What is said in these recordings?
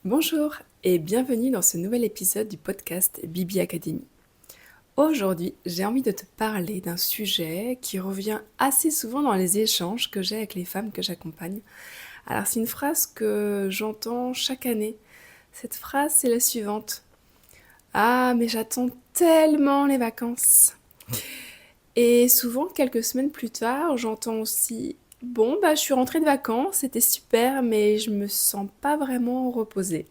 Bonjour et bienvenue dans ce nouvel épisode du podcast Bibi Academy. Aujourd'hui, j'ai envie de te parler d'un sujet qui revient assez souvent dans les échanges que j'ai avec les femmes que j'accompagne. Alors c'est une phrase que j'entends chaque année. Cette phrase, c'est la suivante. Ah, mais j'attends tellement les vacances. Et souvent, quelques semaines plus tard, j'entends aussi. Bon, je suis rentrée de vacances, c'était super, mais je me sens pas vraiment reposée.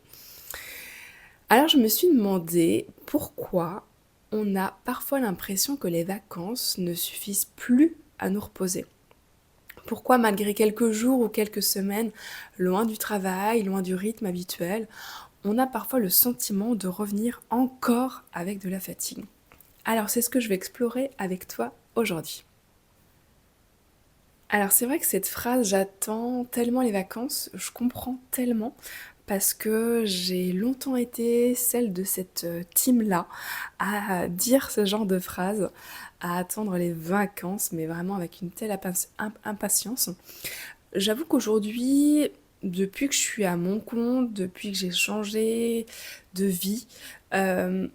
Alors je me suis demandé pourquoi on a parfois l'impression que les vacances ne suffisent plus à nous reposer. Pourquoi malgré quelques jours ou quelques semaines, loin du travail, loin du rythme habituel, on a parfois le sentiment de revenir encore avec de la fatigue. Alors c'est ce que je vais explorer avec toi aujourd'hui. Alors c'est vrai que cette phrase «j'attends tellement les vacances», je comprends tellement parce que j'ai longtemps été celle de cette, team-là à dire ce genre de phrase, à attendre les vacances, mais vraiment avec une telle impatience. J'avoue qu'aujourd'hui, depuis que je suis à mon compte, depuis que j'ai changé de vie,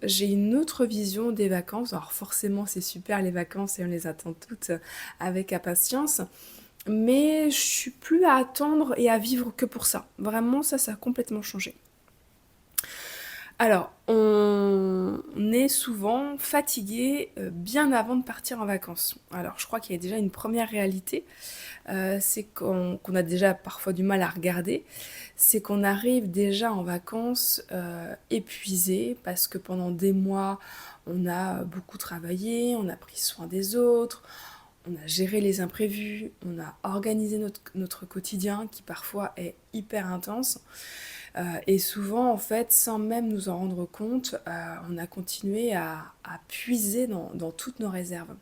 j'ai une autre vision des vacances. Alors forcément, c'est super les vacances et on les attend toutes avec impatience, mais je suis plus à attendre et à vivre que pour ça. Vraiment, ça a complètement changé. Alors, on est souvent fatigué, bien avant de partir en vacances. Alors, je crois qu'il y a déjà une première réalité, c'est qu'on a déjà parfois du mal à regarder, c'est qu'on arrive déjà en vacances, épuisé parce que pendant des mois, on a beaucoup travaillé, on a pris soin des autres, on a géré les imprévus, on a organisé notre quotidien qui parfois est hyper intense. Et souvent, en fait, sans même nous en rendre compte, on a continué à puiser dans toutes nos réserves.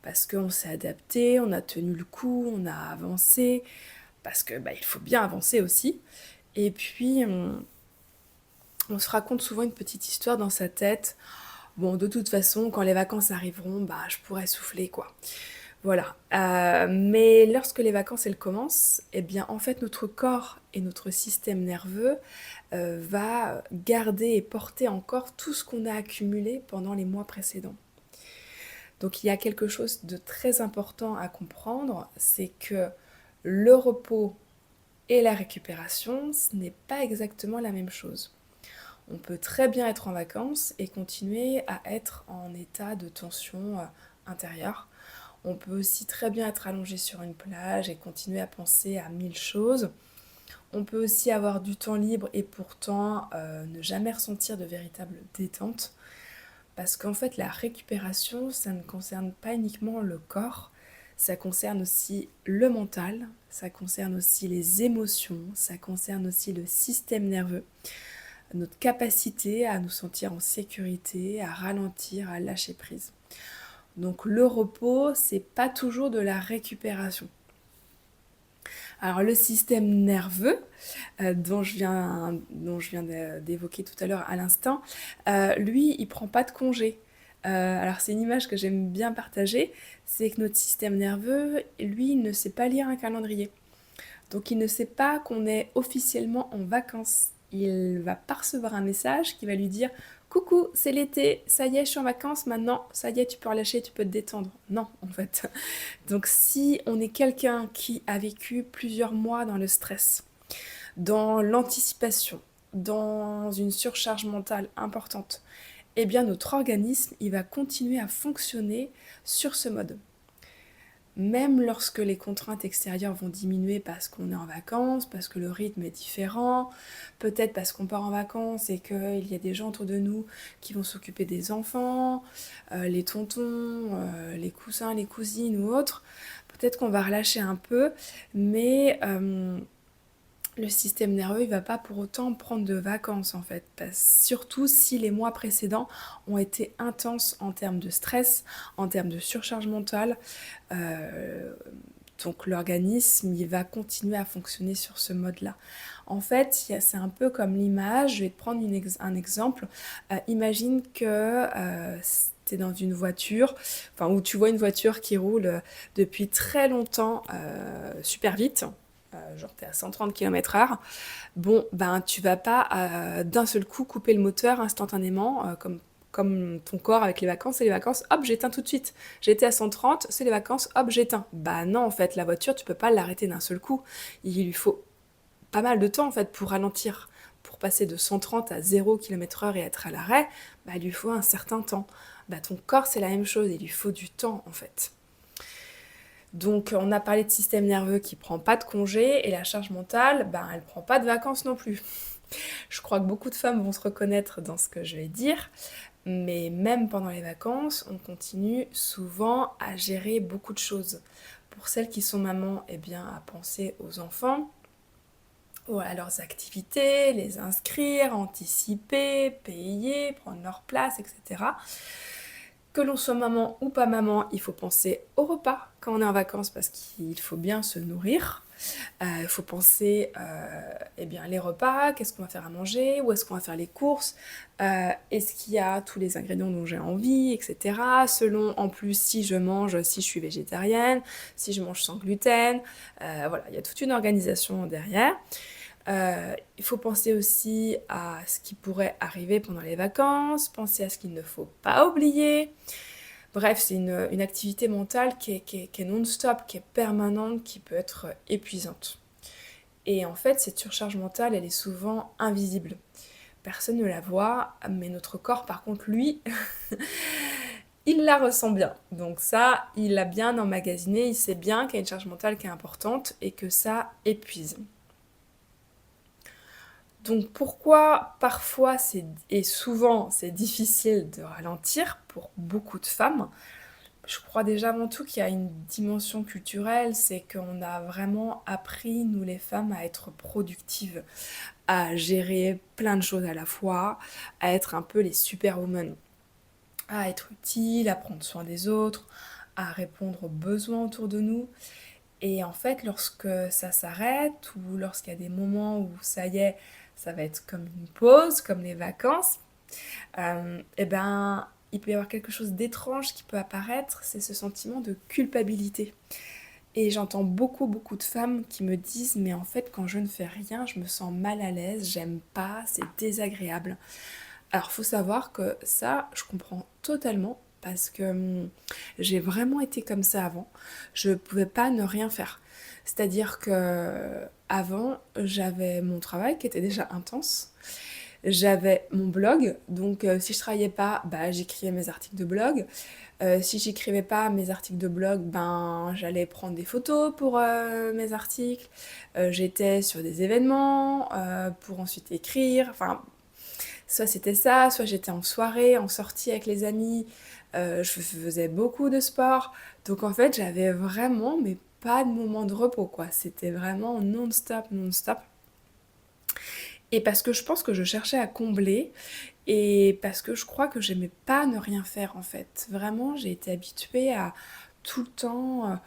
Parce qu'on s'est adapté, on a tenu le coup, on a avancé, parce que il faut bien avancer aussi. Et puis, on se raconte souvent une petite histoire dans sa tête. Bon, de toute façon, quand les vacances arriveront, je pourrai souffler, quoi. Voilà. Mais lorsque les vacances, elles commencent, eh bien, en fait, notre corps et notre système nerveux va garder et porter encore tout ce qu'on a accumulé pendant les mois précédents. Donc, il y a quelque chose de très important à comprendre, c'est que le repos et la récupération, ce n'est pas exactement la même chose. On peut très bien être en vacances et continuer à être en état de tension intérieure. On peut aussi très bien être allongé sur une plage et continuer à penser à mille choses. On peut aussi avoir du temps libre et pourtant ne jamais ressentir de véritable détente. Parce qu'en fait, la récupération, ça ne concerne pas uniquement le corps, ça concerne aussi le mental, ça concerne aussi les émotions, ça concerne aussi le système nerveux, notre capacité à nous sentir en sécurité, à ralentir, à lâcher prise. Donc le repos, c'est pas toujours de la récupération. Alors le système nerveux, dont je viens d'évoquer tout à l'heure à l'instant, lui, il prend pas de congé. Alors c'est une image que j'aime bien partager, c'est que notre système nerveux, lui, il ne sait pas lire un calendrier. Donc il ne sait pas qu'on est officiellement en vacances. Il va pas recevoir un message qui va lui dire «Coucou, c'est l'été, ça y est, je suis en vacances maintenant, ça y est, tu peux relâcher, tu peux te détendre». Non, en fait. Donc si on est quelqu'un qui a vécu plusieurs mois dans le stress, dans l'anticipation, dans une surcharge mentale importante, eh bien notre organisme, il va continuer à fonctionner sur ce mode. Même lorsque les contraintes extérieures vont diminuer parce qu'on est en vacances, parce que le rythme est différent, peut-être parce qu'on part en vacances et qu'il y a des gens autour de nous qui vont s'occuper des enfants, les tontons, les cousins, les cousines ou autres, peut-être qu'on va relâcher un peu, mais le système nerveux, il va pas pour autant prendre de vacances en fait. Surtout si les mois précédents ont été intenses en termes de stress, en termes de surcharge mentale. Euh, donc l'organisme, il va continuer à fonctionner sur ce mode-là. En fait, c'est un peu comme l'image, je vais te prendre un exemple. Imagine que tu es dans une voiture, enfin où tu vois une voiture qui roule depuis très longtemps super vite, genre tu es à 130 km/h, bon, ben tu vas pas d'un seul coup couper le moteur instantanément, comme ton corps avec les vacances. C'est les vacances, hop, j'éteins tout de suite. J'étais à 130, c'est les vacances, hop, j'éteins. Bah non, en fait, la voiture, tu peux pas l'arrêter d'un seul coup. Il lui faut pas mal de temps, en fait, pour ralentir. Pour passer de 130 à 0 km/h et être à l'arrêt, bah, il lui faut un certain temps. Bah, ton corps, c'est la même chose, il lui faut du temps, en fait. Donc, on a parlé de système nerveux qui prend pas de congé, et la charge mentale, ben, elle prend pas de vacances non plus. Je crois que beaucoup de femmes vont se reconnaître dans ce que je vais dire, mais même pendant les vacances, on continue souvent à gérer beaucoup de choses. Pour celles qui sont mamans, eh bien, à penser aux enfants, ou à leurs activités, les inscrire, anticiper, payer, prendre leur place, etc. Que l'on soit maman ou pas maman, il faut penser au repas quand on est en vacances parce qu'il faut bien se nourrir. Il faut penser eh bien, les repas, qu'est-ce qu'on va faire à manger, où est-ce qu'on va faire les courses, est-ce qu'il y a tous les ingrédients dont j'ai envie, etc. Selon en plus si je mange, si je suis végétarienne, si je mange sans gluten. Voilà, il y a toute une organisation derrière. Il faut penser aussi à ce qui pourrait arriver pendant les vacances, penser à ce qu'il ne faut pas oublier. Bref, c'est une activité mentale qui est non-stop, qui est permanente, qui peut être épuisante. Et en fait, cette surcharge mentale, elle est souvent invisible. Personne ne la voit, mais notre corps, par contre, lui, il la ressent bien. Donc ça, il l'a bien emmagasiné, il sait bien qu'il y a une charge mentale qui est importante et que ça épuise. Donc pourquoi parfois et souvent c'est difficile de ralentir pour beaucoup de femmes? Je crois déjà avant tout qu'il y a une dimension culturelle, c'est qu'on a vraiment appris, nous les femmes, à être productives, à gérer plein de choses à la fois, à être un peu les superwomen, à être utiles, à prendre soin des autres, à répondre aux besoins autour de nous. Et en fait, lorsque ça s'arrête ou lorsqu'il y a des moments où ça y est, ça va être comme une pause, comme les vacances, et ben, il peut y avoir quelque chose d'étrange qui peut apparaître, c'est ce sentiment de culpabilité. Et j'entends beaucoup, beaucoup de femmes qui me disent, mais en fait, quand je ne fais rien, je me sens mal à l'aise, j'aime pas, c'est désagréable. Alors, faut savoir que ça, je comprends totalement parce que j'ai vraiment été comme ça avant. Je pouvais pas ne rien faire. C'est-à-dire que avant, j'avais mon travail qui était déjà intense. J'avais mon blog, donc si je travaillais pas, bah, j'écrivais mes articles de blog. Si j'écrivais pas mes articles de blog, ben j'allais prendre des photos pour mes articles. J'étais sur des événements pour ensuite écrire. Enfin, soit c'était ça, soit j'étais en soirée, en sortie avec les amis. Je faisais beaucoup de sport. Donc en fait, j'avais vraiment, mais pas de moment de repos, quoi. C'était vraiment non-stop, non-stop. Et parce que je pense que je cherchais à combler, et parce que je crois que j'aimais pas ne rien faire, en fait. Vraiment, j'ai été habituée à tout le temps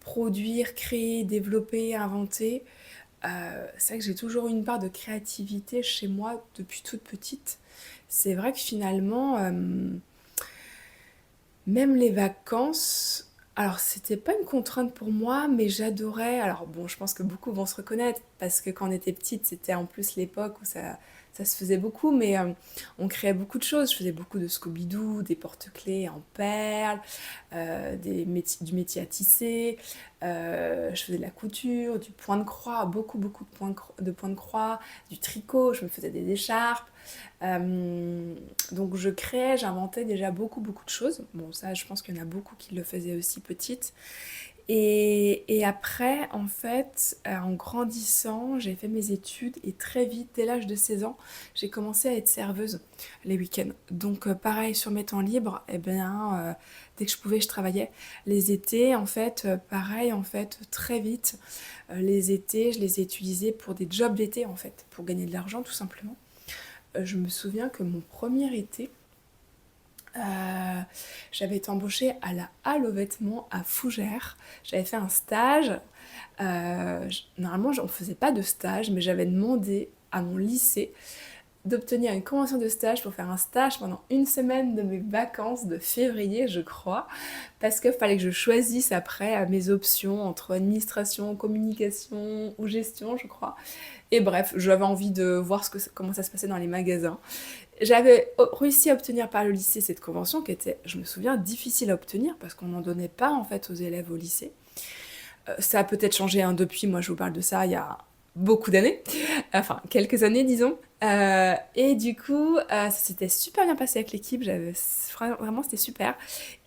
produire, créer, développer, inventer. C'est vrai que j'ai toujours eu une part de créativité chez moi depuis toute petite. C'est vrai que finalement, même les vacances, alors c'était pas une contrainte pour moi, mais j'adorais. Alors bon, je pense que beaucoup vont se reconnaître parce que quand on était petite, c'était en plus l'époque où ça se faisait beaucoup, mais on créait beaucoup de choses. Je faisais beaucoup de Scooby-Doo, des porte-clés en perles, du métier à tisser. Je faisais de la couture, du point de croix, beaucoup, beaucoup de points de croix, du tricot. Je me faisais des écharpes. Donc je créais, j'inventais déjà beaucoup, beaucoup de choses. Bon, ça, je pense qu'il y en a beaucoup qui le faisaient aussi petite. Et après, en fait, en grandissant, j'ai fait mes études et très vite, dès l'âge de 16 ans, j'ai commencé à être serveuse les week-ends. Donc pareil, sur mes temps libres, eh bien, dès que je pouvais, je travaillais. Les étés, en fait, pareil, en fait, très vite, les étés, je les ai utilisés pour des jobs d'été, en fait, pour gagner de l'argent, tout simplement. Je me souviens que mon premier été, euh, j'avais été embauchée à la Halle aux vêtements à Fougères. J'avais fait un stage. Normalement, on ne faisait pas de stage, mais j'avais demandé à mon lycée d'obtenir une convention de stage pour faire un stage pendant une semaine de mes vacances de février, je crois, parce qu'il fallait que je choisisse après mes options entre administration, communication ou gestion, je crois. Et bref, j'avais envie de voir comment ça se passait dans les magasins. J'avais réussi à obtenir par le lycée cette convention qui était, je me souviens, difficile à obtenir parce qu'on n'en donnait pas en fait aux élèves au lycée. Ça a peut-être changé hein, depuis, moi je vous parle de ça il y a beaucoup d'années, enfin quelques années disons. Et du coup, ça s'était super bien passé avec l'équipe, vraiment c'était super.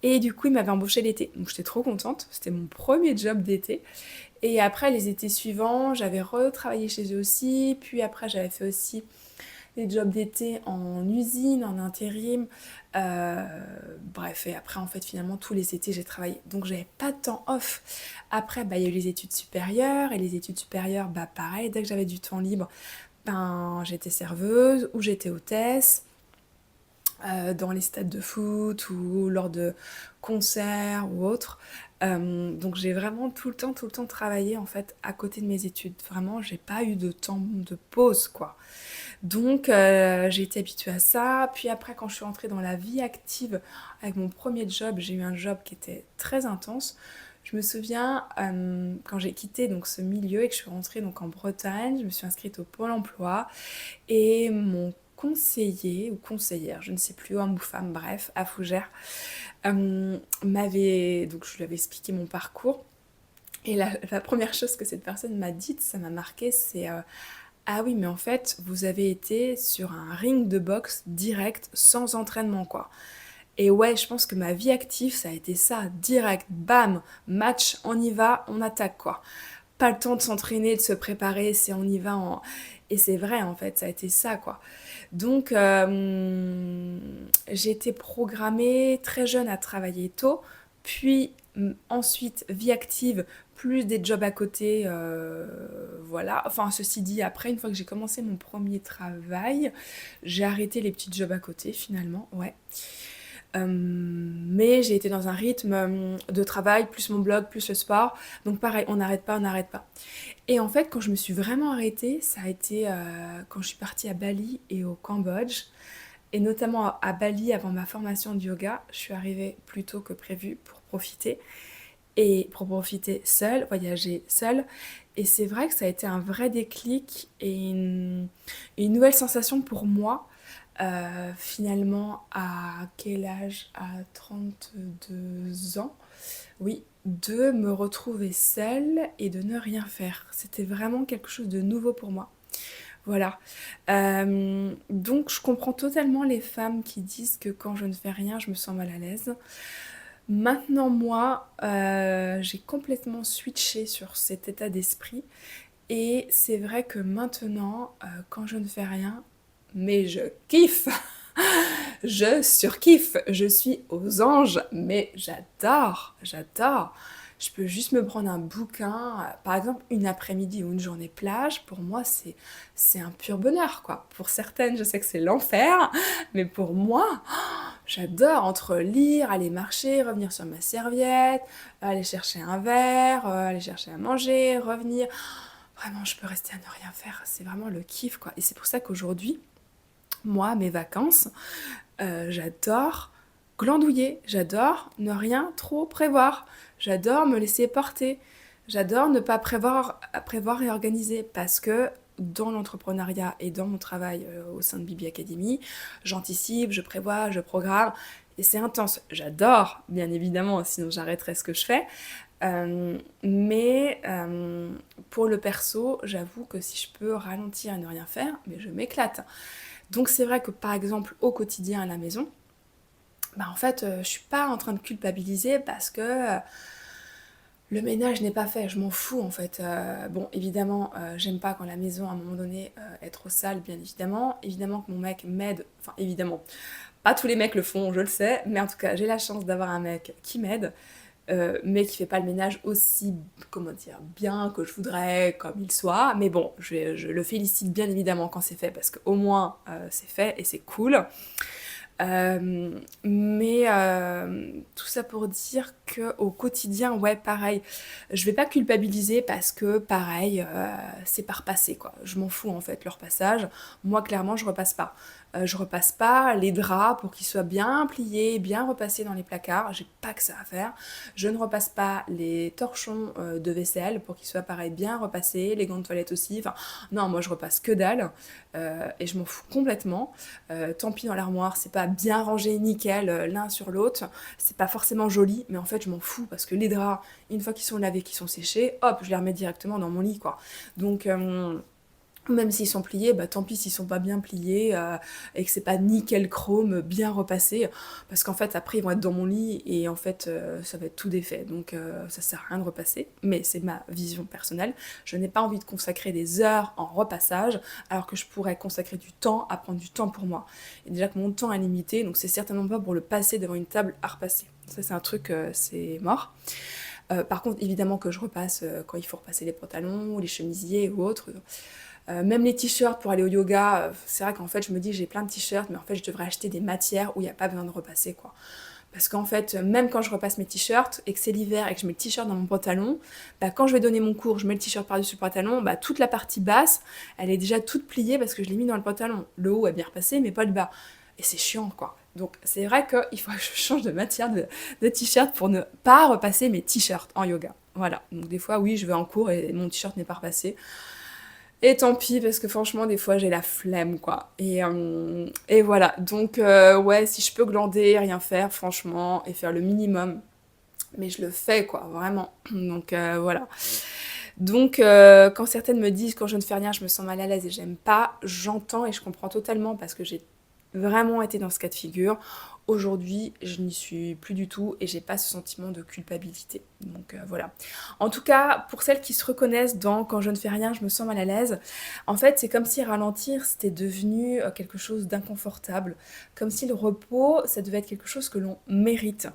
Et du coup, ils m'avaient embauché l'été, donc j'étais trop contente, c'était mon premier job d'été. Et après, les étés suivants, j'avais retravaillé chez eux aussi, puis après j'avais fait aussi des jobs d'été en usine, en intérim. Euh, Bref, et après, en fait, finalement, tous les étés, j'ai travaillé. Donc, j'avais pas de temps off. Après, bah, il y a eu les études supérieures. Et les études supérieures, bah, pareil, dès que j'avais du temps libre, ben, j'étais serveuse ou j'étais hôtesse dans les stades de foot ou lors de concerts ou autres. Donc j'ai vraiment tout le temps travaillé en fait à côté de mes études. Vraiment, j'ai pas eu de temps de pause quoi. Donc j'ai été habituée à ça. Puis après, quand je suis rentrée dans la vie active avec mon premier job, j'ai eu un job qui était très intense. Je me souviens quand j'ai quitté donc ce milieu et que je suis rentrée donc en Bretagne, je me suis inscrite au Pôle Emploi et mon conseiller ou conseillère, je ne sais plus, homme ou femme, bref, à Fougères, m'avait donc je lui avais expliqué mon parcours et la première chose que cette personne m'a dite, ça m'a marqué, c'est ah oui, mais en fait, vous avez été sur un ring de boxe direct, sans entraînement, quoi. Et ouais, je pense que ma vie active, ça a été ça, direct, bam, match, on y va, on attaque, quoi. Pas le temps de s'entraîner, de se préparer, c'est on y va. Et c'est vrai, en fait, ça a été ça, quoi. Donc, j'ai été programmée très jeune à travailler tôt, puis ensuite, vie active, plus des jobs à côté, voilà. Enfin, ceci dit, après, une fois que j'ai commencé mon premier travail, j'ai arrêté les petits jobs à côté, finalement, ouais. Mais j'ai été dans un rythme de travail, plus mon blog, plus le sport. Donc pareil, on n'arrête pas, on n'arrête pas. Et en fait, quand je me suis vraiment arrêtée, ça a été quand je suis partie à Bali et au Cambodge. Et notamment à Bali, avant ma formation de yoga, je suis arrivée plus tôt que prévu pour profiter. Et pour profiter seule, voyager seule. Et c'est vrai que ça a été un vrai déclic et une nouvelle sensation pour moi. Finalement, à quel âge? À 32 ans, oui, de me retrouver seule et de ne rien faire. C'était vraiment quelque chose de nouveau pour moi. Voilà. Donc, je comprends totalement les femmes qui disent que quand je ne fais rien, je me sens mal à l'aise. Maintenant, moi, j'ai complètement switché sur cet état d'esprit. Et c'est vrai que maintenant, quand je ne fais rien, mais je kiffe! Je surkiffe, je suis aux anges, mais j'adore, j'adore. Je peux juste me prendre un bouquin, par exemple une après-midi ou une journée plage, pour moi c'est un pur bonheur quoi. Pour certaines, je sais que c'est l'enfer, mais pour moi, j'adore entre lire, aller marcher, revenir sur ma serviette, aller chercher un verre, aller chercher à manger, revenir. Vraiment, je peux rester à ne rien faire, c'est vraiment le kiff quoi. Et c'est pour ça qu'aujourd'hui, moi, mes vacances, j'adore glandouiller, j'adore ne rien trop prévoir, j'adore me laisser porter, j'adore ne pas prévoir et organiser parce que dans l'entrepreneuriat et dans mon travail au sein de Bibi Academy, j'anticipe, je prévois, je programme et c'est intense. J'adore, bien évidemment, sinon j'arrêterais ce que je fais. Mais pour le perso, j'avoue que si je peux ralentir et ne rien faire, mais je m'éclate. Donc c'est vrai que par exemple au quotidien à la maison, bah en fait je suis pas en train de culpabiliser parce que le ménage n'est pas fait, je m'en fous en fait. Bon évidemment j'aime pas quand la maison à un moment donné est trop sale bien évidemment. Évidemment que mon mec m'aide, enfin évidemment, pas tous les mecs le font je le sais, mais en tout cas j'ai la chance d'avoir un mec qui m'aide. Mais qui fait pas le ménage aussi, comment dire, bien que je voudrais, comme il soit. Mais bon, je le félicite bien évidemment quand c'est fait, parce qu'au moins c'est fait et c'est cool. Tout ça pour dire qu'au quotidien, ouais, pareil, je vais pas culpabiliser parce que, pareil, c'est par passer, quoi. Je m'en fous, en fait, leur passage. Moi, clairement, je repasse pas. Je repasse pas les draps pour qu'ils soient bien pliés, bien repassés dans les placards. J'ai pas que ça à faire. Je ne repasse pas les torchons de vaisselle pour qu'ils soient, pareil, bien repassés. Les gants de toilette aussi. Enfin, non, moi, je repasse que dalle. Et je m'en fous complètement. Tant pis dans l'armoire, c'est pas bien rangé, nickel, l'un sur l'autre. C'est pas forcément joli, mais en fait, je m'en fous parce que les draps, une fois qu'ils sont lavés, qu'ils sont séchés, hop, je les remets directement dans mon lit, quoi. Donc, même s'ils sont pliés, bah tant pis s'ils sont pas bien pliés et que c'est pas nickel chrome bien repassé, parce qu'en fait après ils vont être dans mon lit et en fait ça va être tout défait, donc ça sert à rien de repasser, mais c'est ma vision personnelle. Je n'ai pas envie de consacrer des heures en repassage alors que je pourrais consacrer du temps à prendre du temps pour moi. Et déjà que mon temps est limité, donc c'est certainement pas pour le passer devant une table à repasser. Ça c'est un truc, c'est mort. Par contre évidemment que je repasse quand il faut repasser les pantalons, les chemisiers ou autres. Même les t-shirts pour aller au yoga, c'est vrai qu'en fait je me dis que j'ai plein de t-shirts, mais en fait je devrais acheter des matières où il n'y a pas besoin de repasser, quoi. Parce qu'en fait, même quand je repasse mes t-shirts et que c'est l'hiver et que je mets le t-shirt dans mon pantalon, bah, quand je vais donner mon cours, je mets le t-shirt par-dessus le pantalon, bah, toute la partie basse, elle est déjà toute pliée parce que je l'ai mis dans le pantalon. Le haut est bien repassé, mais pas le bas. Et c'est chiant, quoi. Donc c'est vrai qu'il faut que je change de matière de t-shirt pour ne pas repasser mes t-shirts en yoga. Voilà. Donc des fois, oui, je vais en cours et mon t-shirt n'est pas repassé. Et tant pis, parce que franchement, des fois, j'ai la flemme, quoi. Et voilà. Donc, ouais, si je peux glander, rien faire, franchement, et faire le minimum, mais je le fais, quoi, vraiment. Donc, voilà. Donc, quand certaines me disent quand je ne fais rien, je me sens mal à l'aise et j'aime pas, j'entends et je comprends totalement parce que j'ai vraiment été dans ce cas de figure. Aujourd'hui, je n'y suis plus du tout et j'ai pas ce sentiment de culpabilité. Donc voilà. En tout cas, pour celles qui se reconnaissent dans quand je ne fais rien, je me sens mal à l'aise, en fait, c'est comme si ralentir, c'était devenu quelque chose d'inconfortable. Comme si le repos, ça devait être quelque chose que l'on mérite.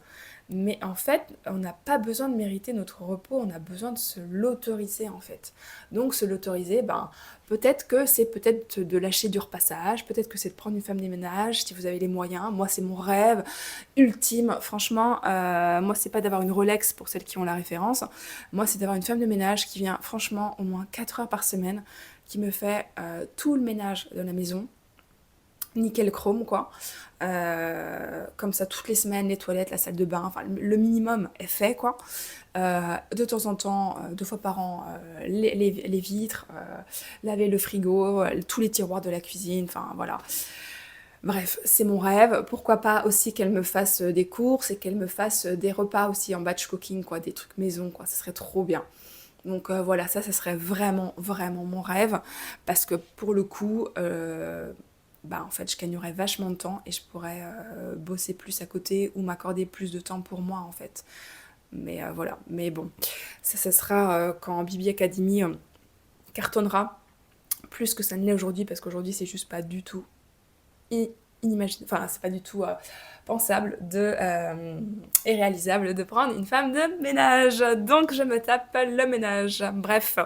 Mais en fait, on n'a pas besoin de mériter notre repos, on a besoin de se l'autoriser en fait. Donc se l'autoriser, ben, peut-être que c'est peut-être de lâcher du repassage, peut-être que c'est de prendre une femme des ménages si vous avez les moyens. Moi, c'est mon rêve ultime. Franchement, moi, c'est pas d'avoir une Rolex pour celles qui ont la référence. Moi, c'est d'avoir une femme de ménage qui vient franchement au moins 4 heures par semaine, qui me fait tout le ménage de la maison nickel chrome quoi. Comme ça toutes les semaines, les toilettes, la salle de bain, enfin le minimum est fait quoi. De temps en temps, 2 fois par an, les vitres, laver le frigo, tous les tiroirs de la cuisine, enfin voilà. Bref, c'est mon rêve. Pourquoi pas aussi qu'elle me fasse des courses et qu'elle me fasse des repas aussi en batch cooking, quoi, des trucs maison, quoi. Ça serait trop bien. Donc voilà, ça serait vraiment, vraiment mon rêve. Parce que pour le coup, bah en fait, je gagnerais vachement de temps et je pourrais bosser plus à côté ou m'accorder plus de temps pour moi, en fait. Mais voilà. Mais bon, ça sera quand Bibi Academy cartonnera plus que ça ne l'est aujourd'hui, parce qu'aujourd'hui, c'est juste pas du tout inimaginable, enfin c'est pas du tout pensable et réalisable de prendre une femme de ménage. Donc je me tape le ménage. Bref,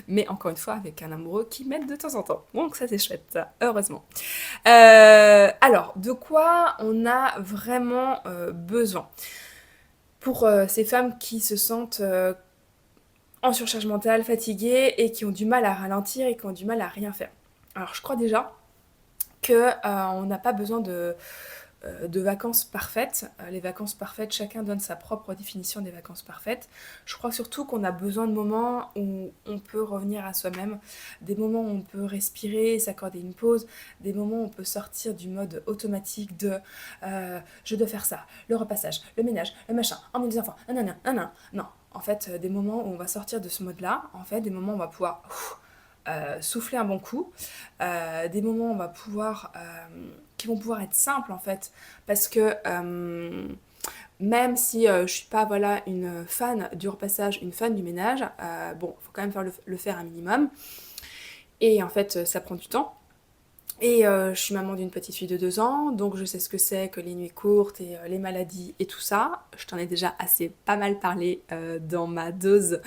mais encore une fois avec un amoureux qui m'aide de temps en temps. Donc ça c'est chouette, heureusement. Alors, de quoi on a vraiment besoin pour ces femmes qui se sentent en surcharge mentale, fatiguées et qui ont du mal à ralentir et qui ont du mal à rien faire. Alors je crois déjà que on n'a pas besoin de vacances parfaites. Les vacances parfaites, chacun donne sa propre définition des vacances parfaites. Je crois surtout qu'on a besoin de moments où on peut revenir à soi-même, des moments où on peut respirer, s'accorder une pause, des moments où on peut sortir du mode automatique de je dois faire ça, le repassage, le ménage, le machin, emmener les enfants, nanana, nanana. Non, en fait, des moments où on va sortir de ce mode-là, en fait, des moments où on va pouvoir souffler un bon coup, des moments où on va pouvoir qui vont pouvoir être simples en fait, parce que même si je suis pas voilà une fan du repassage, une fan du ménage, bon, faut quand même faire le faire un minimum, et en fait ça prend du temps. Et je suis maman d'une petite fille de 2 ans, donc je sais ce que c'est que les nuits courtes et les maladies et tout ça. Je t'en ai déjà assez pas mal parlé dans ma dose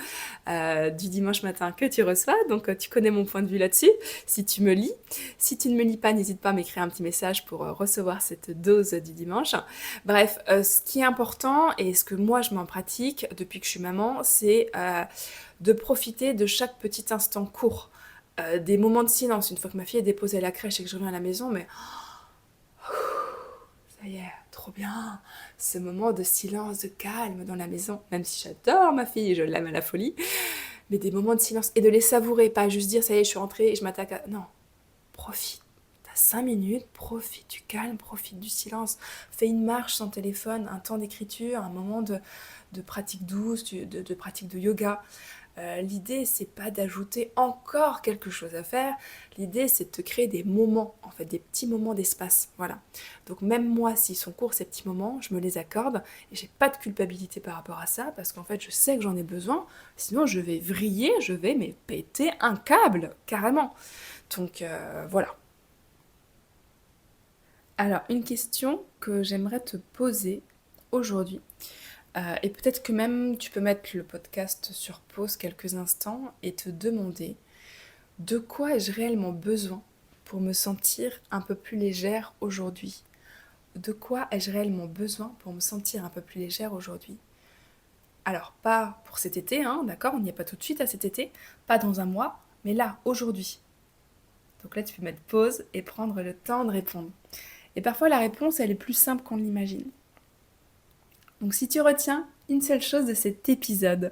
du dimanche matin que tu reçois, donc tu connais mon point de vue là-dessus, si tu me lis. Si tu ne me lis pas, n'hésite pas à m'écrire un petit message pour recevoir cette dose du dimanche. Bref, ce qui est important et ce que moi je mets en pratique depuis que je suis maman, c'est de profiter de chaque petit instant court. Des moments de silence, une fois que ma fille est déposée à la crèche et que je reviens à la maison, mais ça y est, trop bien. Ce moment de silence, de calme dans la maison, même si j'adore ma fille, je l'aime à la folie, mais des moments de silence et de les savourer, pas juste dire ça y est, je suis rentrée et je m'attaque à... Non, profite. T'as 5 minutes, profite du calme, profite du silence. Fais une marche sans téléphone, un temps d'écriture, un moment de pratique douce, de pratique de yoga. L'idée, c'est pas d'ajouter encore quelque chose à faire. L'idée, c'est de te créer des moments, en fait, des petits moments d'espace. Voilà. Donc même moi, s'ils sont courts, ces petits moments, je me les accorde et j'ai pas de culpabilité par rapport à ça parce qu'en fait, je sais que j'en ai besoin. Sinon, je vais vriller, je vais mais péter un câble, carrément. Donc voilà. Alors, une question que j'aimerais te poser aujourd'hui, et peut-être que même tu peux mettre le podcast sur pause quelques instants et te demander de quoi ai-je réellement besoin pour me sentir un peu plus légère aujourd'hui? De quoi ai-je réellement besoin pour me sentir un peu plus légère aujourd'hui? Alors, pas pour cet été, hein, d'accord, on n'y est pas tout de suite à cet été, pas dans un mois, mais là, aujourd'hui. Donc là, tu peux mettre pause et prendre le temps de répondre. Et parfois, la réponse, elle est plus simple qu'on l'imagine. Donc si tu retiens une seule chose de cet épisode,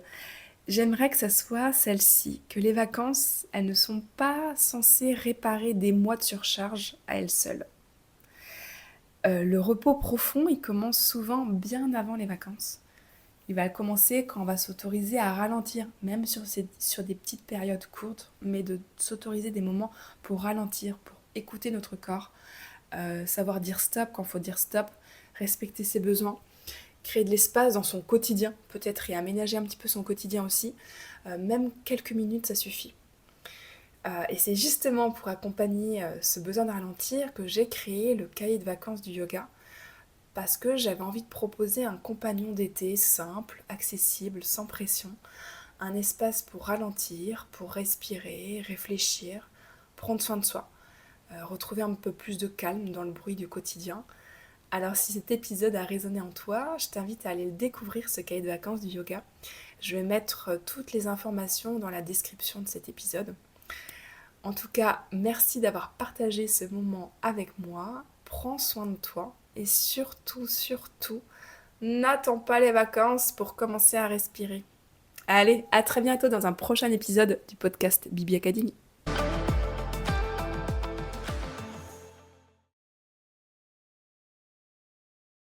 j'aimerais que ça soit celle-ci, que les vacances, elles ne sont pas censées réparer des mois de surcharge à elles seules. Le repos profond, il commence souvent bien avant les vacances. Il va commencer quand on va s'autoriser à ralentir, même sur des petites périodes courtes, mais de s'autoriser des moments pour ralentir, pour écouter notre corps, savoir dire stop quand il faut dire stop, respecter ses besoins, créer de l'espace dans son quotidien, peut-être, et aménager un petit peu son quotidien aussi. Même quelques minutes, ça suffit. Et c'est justement pour accompagner ce besoin de ralentir que j'ai créé le cahier de vacances du yoga, parce que j'avais envie de proposer un compagnon d'été simple, accessible, sans pression, un espace pour ralentir, pour respirer, réfléchir, prendre soin de soi, retrouver un peu plus de calme dans le bruit du quotidien. Alors si cet épisode a résonné en toi, je t'invite à aller découvrir ce cahier de vacances du yoga. Je vais mettre toutes les informations dans la description de cet épisode. En tout cas, merci d'avoir partagé ce moment avec moi. Prends soin de toi et surtout, surtout, n'attends pas les vacances pour commencer à respirer. Allez, à très bientôt dans un prochain épisode du podcast Bibi Academy.